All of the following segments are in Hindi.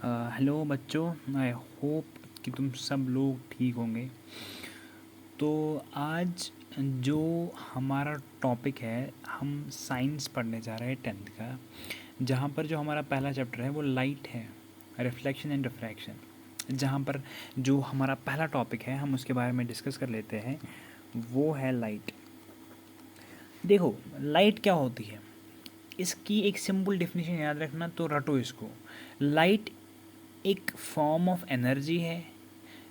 हेलो बच्चों, आई होप कि तुम सब लोग ठीक होंगे। तो आज जो हमारा टॉपिक है, हम साइंस पढ़ने जा रहे हैं 10th का, जहाँ पर जो हमारा पहला चैप्टर है वो लाइट है, रिफ्लेक्शन एंड रिफ्रैक्शन। जहाँ पर जो हमारा पहला टॉपिक है हम उसके बारे में डिस्कस कर लेते हैं, वो है लाइट। देखो, लाइट क्या होती है, इसकी एक सिंपल डेफिनेशन याद रखना, तो रटो इसको। लाइट एक फॉर्म ऑफ एनर्जी है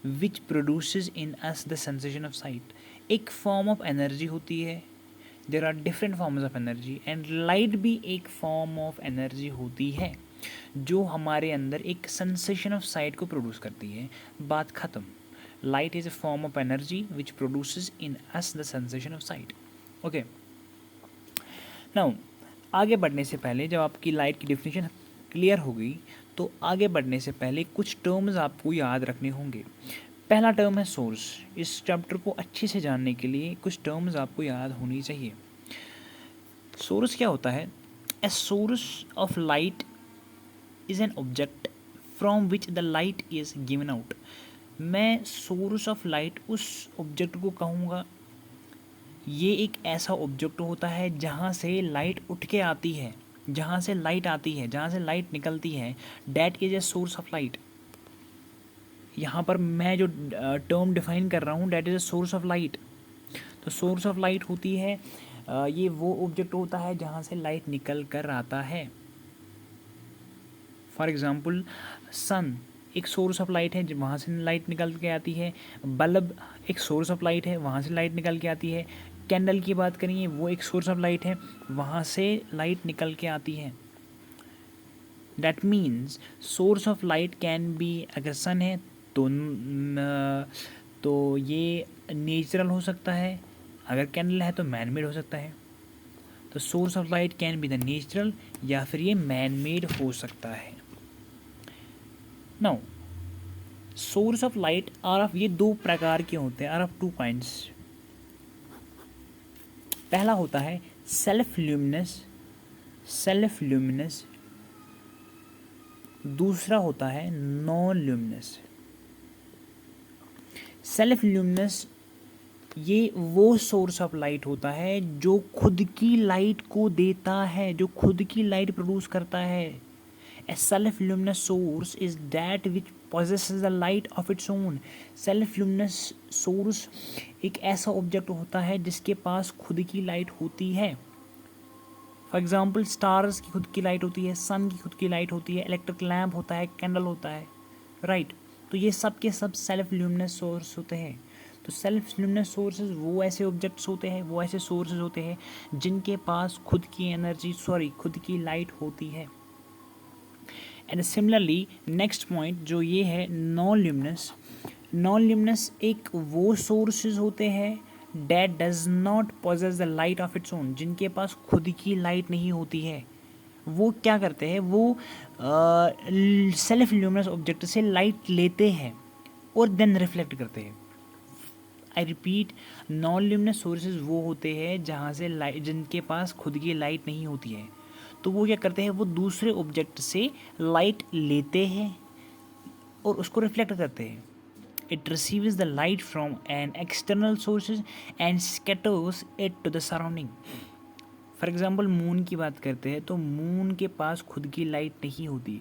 which produces in us the sensation of sight. एक फॉर्म ऑफ एनर्जी होती है, there are different forms of energy, and light भी एक फॉर्म ऑफ एनर्जी होती है जो हमारे अंदर एक सेंसेशन ऑफ साइट को प्रोड्यूस करती है। बात ख़त्म। Light is a form of energy which produces in us the sensation of site. Okay, now आगे बढ़ने से पहले, जब आपकी लाइट की डेफिनेशन क्लियर हो गई, तो आगे बढ़ने से पहले कुछ टर्म्स आपको याद रखने होंगे। पहला टर्म है सोर्स। इस चैप्टर को अच्छे से जानने के लिए कुछ टर्म्स आपको याद होनी चाहिए। सोर्स क्या होता है? A source of light is an object from which the light is given out. मैं सोर्स ऑफ लाइट उस ऑब्जेक्ट को कहूँगा, ये एक ऐसा ऑब्जेक्ट होता है जहाँ से लाइट उठ के आती है, जहाँ से लाइट आती है, जहाँ से लाइट निकलती है, that is a source of light. यहाँ पर मैं जो टर्म डिफाइन कर रहा हूँ, that is a source of light. तो सोर्स ऑफ लाइट होती है, ये वो ऑब्जेक्ट होता है जहाँ से लाइट निकल कर आता है। फॉर एग्ज़ाम्पल, सन एक सोर्स ऑफ लाइट है, वहाँ से लाइट निकल के आती है। बल्ब एक सोर्स ऑफ लाइट है, वहाँ से लाइट निकल के आती है। कैंडल की बात करेंगे, वो एक सोर्स ऑफ लाइट है, वहाँ से लाइट निकल के आती है। That means source of light can B, अगर सन है तो ये नेचुरल हो सकता है, अगर कैंडल है तो मैन मेड हो सकता है। तो source of light can be the natural, या फिर ये मैन मेड हो सकता है। Now source of light are of, ये दो प्रकार के होते हैं, आर ऑफ टू काइंड्स। पहला होता है सेल्फ ल्यूमिनस, सेल्फ ल्यूमिनस। दूसरा होता है नॉन ल्यूमिनस। सेल्फ ल्यूमिनस ये वो सोर्स ऑफ लाइट होता है जो खुद की लाइट को देता है, जो खुद की लाइट प्रोड्यूस करता है। ए self luminous source is that which possesses the light of its own. Self luminous source एक ऐसा ऑब्जेक्ट होता है जिसके पास खुद की लाइट होती है। फॉर एग्जाम्पल, स्टार्स की खुद की लाइट होती है, सन की खुद की लाइट होती है, इलेक्ट्रिक लैम्प होता है, कैंडल होता है, राइट। तो ये सब के सब सेल्फ ल्यूमिनस सोर्स होते हैं। तो सेल्फ ल्यूमिनस सोर्सेज वो ऐसे ऑब्जेक्ट्स होते हैं, वो ऐसे सोर्सेज होते हैं जिनके पास खुद की एनर्जी, खुद की लाइट होती है। एंड सिमिलरली नेक्स्ट पॉइंट जो ये है नॉन ल्यूमिनस। नॉन ल्यूमिनस एक वो सोर्सेज होते हैं that does not possess the light of its own, जिनके पास खुद की लाइट नहीं होती है। वो क्या करते हैं, वो सेल्फ ल्यूमिनस ऑब्जेक्ट से लाइट लेते हैं और देन रिफ्लेक्ट करते हैं। I repeat, non luminous sources वो होते हैं जहाँ से लाइट, जिनके पास खुद की लाइट नहीं होती है। तो वो क्या करते हैं, वो दूसरे ऑब्जेक्ट से लाइट लेते हैं और उसको रिफ्लेक्ट करते हैं। It receives the light from an external sources and scatters it to the surrounding. For example, moon की बात करते हैं तो मून के पास खुद की लाइट नहीं होती,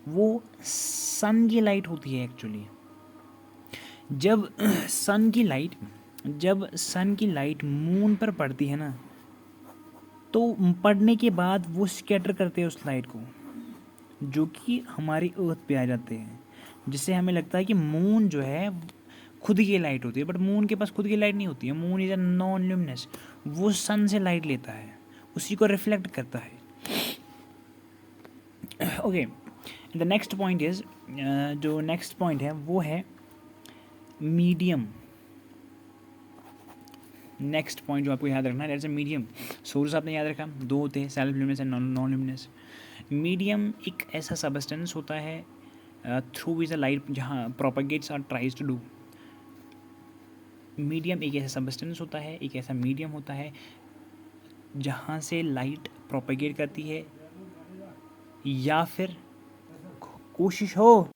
वो सन की लाइट होती है एक्चुअली। जब सन की लाइट मून पर पड़ती है ना, तो पड़ने के बाद वो स्कैटर करते हैं उस लाइट को, जो कि हमारी अर्थ पे आ जाते हैं, जिससे हमें लगता है कि मून जो है खुद की लाइट होती है, बट मून के पास खुद की लाइट नहीं होती है। Moon is a non luminous, वो सन से लाइट लेता है, उसी को रिफ्लेक्ट करता है। Okay, the next point is, जो नेक्स्ट पॉइंट है वो है मीडियम। नेक्स्ट पॉइंट जो आपको याद रखना है, दैट्स अ मीडियम। सोर्स आपने याद रखा, दो होते हैं, self luminous and non luminous. Medium एक ऐसा सबस्टेंस होता है थ्रू विच द लाइट जहाँ प्रोपेगेट्स और ट्राइज टू डू। मीडियम एक ऐसा सबस्टेंस होता है, एक ऐसा मीडियम होता है जहाँ से लाइट प्रोपेगेट करती है या फिर कोशिश हो